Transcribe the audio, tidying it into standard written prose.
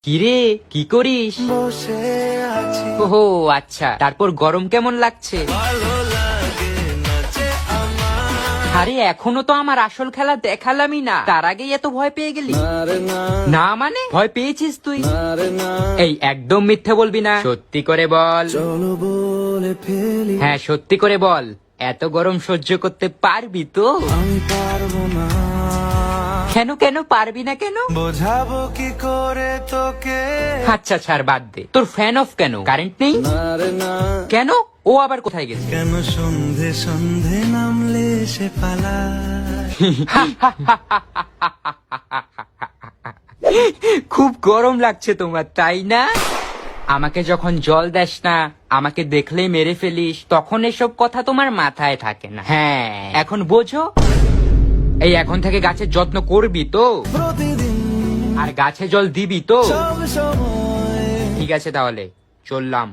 কিরে কি করিস? বসে আছি ওহো আচ্ছা, তারপর গরম কেমন লাগছে? ভালো লাগে না যে আমার আরে এখনো তো আমার আসল খেলা দেখালামই না, তার আগেই এত ভয় পেয়ে গেলি? আরে না না মানে ভয় পেয়েছিস তুই? আরে না এই একদম মিথ্যে বলবি না, সত্যি করে বল। চলো বলে ফেলি হ্যাঁ সত্যি করে বল, এত গরম সহ্য করতে পারবি তো? আমি পারবো না কেন কেন পারবি না কেন? বোঝাবো কি করে তোকে আচ্ছা ছাড় বাদ দে, তোর ফ্যান অফ কেন? কারেন্ট নেই আরে না কেন? ও আবার কোথায় গেছে? কেন সন্ধে সন্ধে নামলে সে পালায় খুব গরম লাগছে তোমার তাই না? আমাকে যখন জল দেস না, আমাকে দেখলেই মেরে ফেলিস, তখন এসব কথা তোমার মাথায় থাকে না। হ্যাঁ এখন বোঝো। এই এখন থেকে গাছের যত্ন করবি তো? প্রতিদিন আর গাছে জল দিবি তো? সব সময় ঠিক আছে তাহলে চললাম।